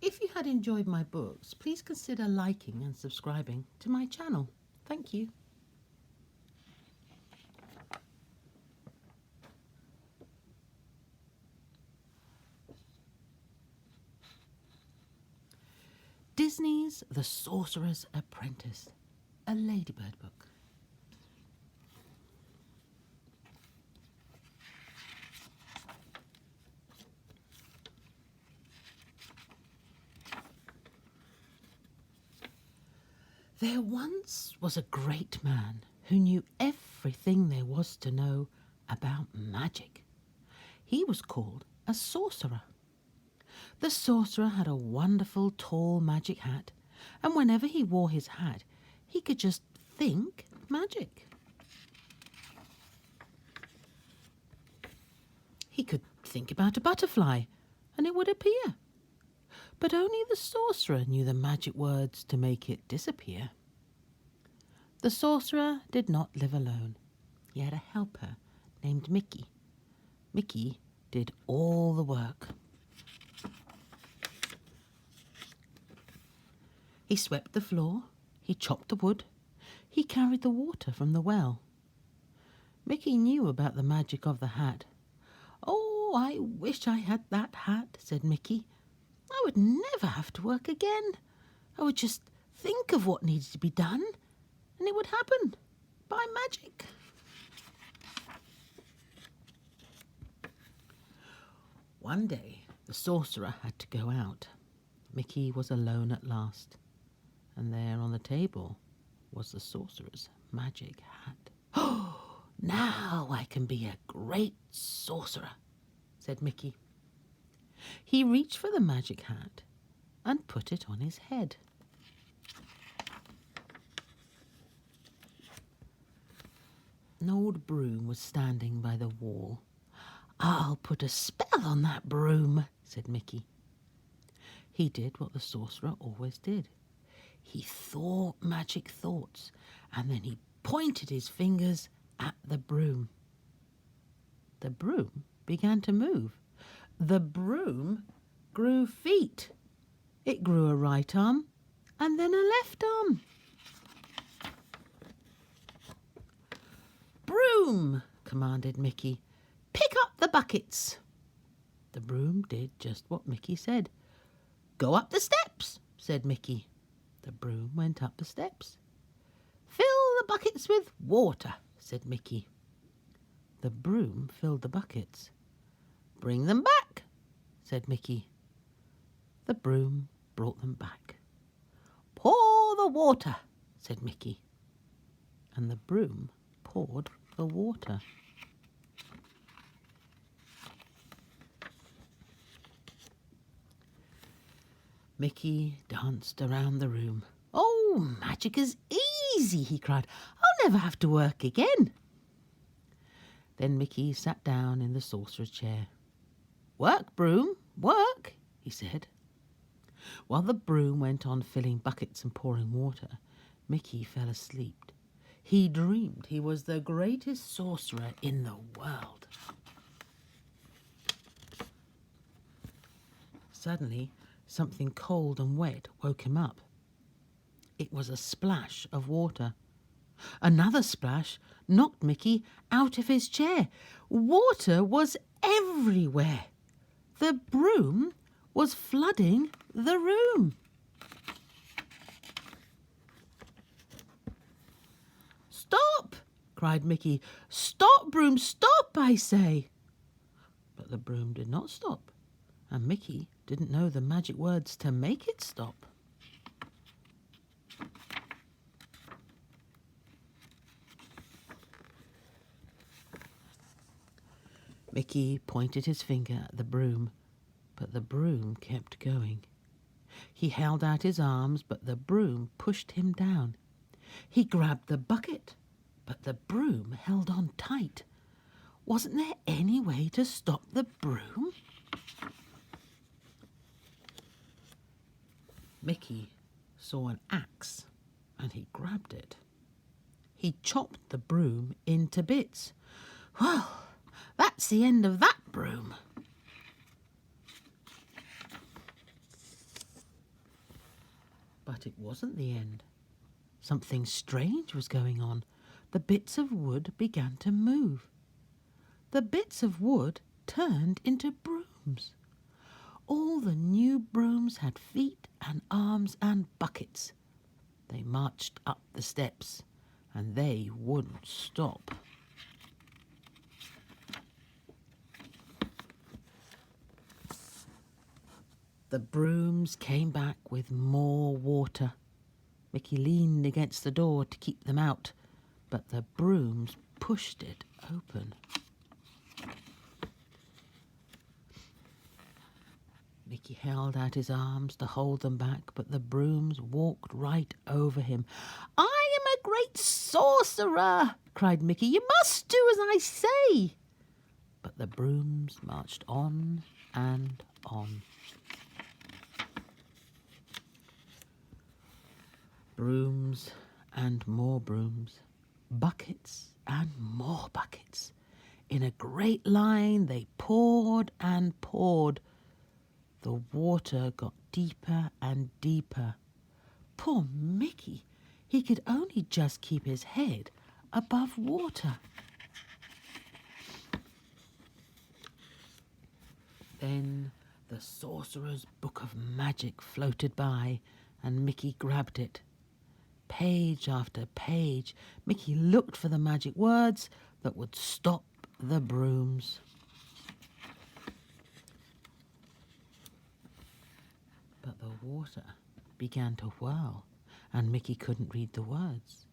If you had enjoyed my books, please consider liking and subscribing to my channel. Thank you. Disney's The Sorcerer's Apprentice, a Ladybird book. There once was a great man who knew everything there was to know about magic. He was called a sorcerer. The sorcerer had a wonderful tall magic hat, and whenever he wore his hat, he could just think magic. He could think about a butterfly, and it would appear. But only the sorcerer knew the magic words to make it disappear. The sorcerer did not live alone. He had a helper named Mickey. Mickey did all the work. He swept the floor, he chopped the wood, he carried the water from the well. Mickey knew about the magic of the hat. "Oh, I wish I had that hat," said Mickey. "I would never have to work again. I would just think of what needed to be done, and it would happen by magic." One day, the sorcerer had to go out. Mickey was alone at last, and there on the table was the sorcerer's magic hat. "Oh, now I can be a great sorcerer," said Mickey. He reached for the magic hat and put it on his head. An old broom was standing by the wall. "I'll put a spell on that broom," said Mickey. He did what the sorcerer always did. He thought magic thoughts, and then he pointed his fingers at the broom. The broom began to move. The broom grew feet. It grew a right arm and then a left arm. "Broom," commanded Mickey, "pick up the buckets." The broom did just what Mickey said. "Go up the steps," said Mickey. The broom went up the steps. "Fill the buckets with water," said Mickey. The broom filled the buckets. "Bring them back," said Mickey. The broom brought them back. "Pour the water," said Mickey. And the broom poured the water. Mickey danced around the room. "Oh, magic is easy," he cried. "I'll never have to work again." Then Mickey sat down in the sorcerer's chair. "Work, broom, work," he said. While the broom went on filling buckets and pouring water, Mickey fell asleep. He dreamed he was the greatest sorcerer in the world. Suddenly, something cold and wet woke him up. It was a splash of water. Another splash knocked Mickey out of his chair. Water was everywhere. The broom was flooding the room. "Stop!" cried Mickey. "Stop, broom, stop, I say!" But the broom did not stop, and Mickey didn't know the magic words to make it stop. Mickey pointed his finger at the broom, but the broom kept going. He held out his arms, but the broom pushed him down. He grabbed the bucket, but the broom held on tight. Wasn't there any way to stop the broom? Mickey saw an axe, and he grabbed it. He chopped the broom into bits. "Well, that's the end of that broom." But it wasn't the end. Something strange was going on. The bits of wood began to move. The bits of wood turned into brooms. All the new brooms had feet and arms and buckets. They marched up the steps, and they wouldn't stop. The brooms came back with more water. Mickey leaned against the door to keep them out, but the brooms pushed it open. Mickey held out his arms to hold them back, but the brooms walked right over him. "I am a great sorcerer!" cried Mickey. "You must do as I say!" But the brooms marched on and on. Brooms and more brooms, buckets and more buckets. In a great line they poured and poured. The water got deeper and deeper. Poor Mickey, he could only just keep his head above water. Then the Sorcerer's Book of Magic floated by, and Mickey grabbed it. Page after page, Mickey looked for the magic words that would stop the brooms. But the water began to whirl, and Mickey couldn't read the words.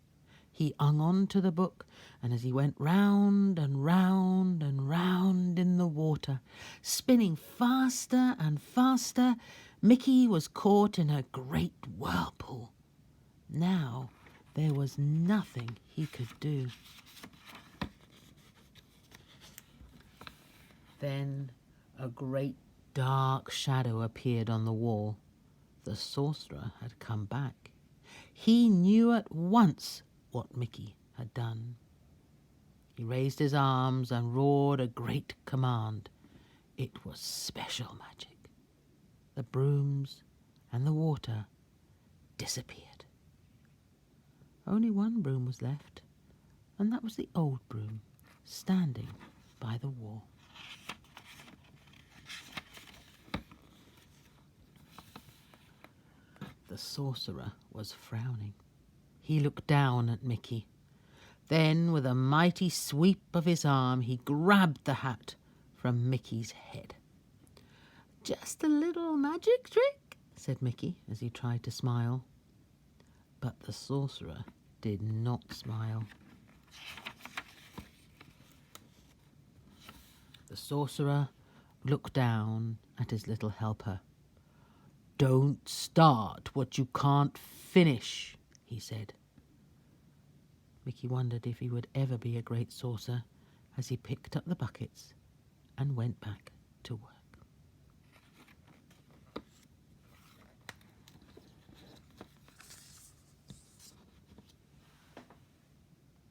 He hung on to the book, and as he went round and round and round in the water, spinning faster and faster, Mickey was caught in a great whirlpool. Now there was nothing he could do. Then a great dark shadow appeared on the wall. The sorcerer had come back. He knew at once what Mickey had done. He raised his arms and roared a great command. It was special magic. The brooms and the water disappeared. Only one broom was left, and that was the old broom, standing by the wall. The sorcerer was frowning. He looked down at Mickey. Then, with a mighty sweep of his arm, he grabbed the hat from Mickey's head. "Just a little magic trick," said Mickey as he tried to smile. But the sorcerer did not smile. The sorcerer looked down at his little helper. "Don't start what you can't finish," he said. Mickey wondered if he would ever be a great sorcerer as he picked up the buckets and went back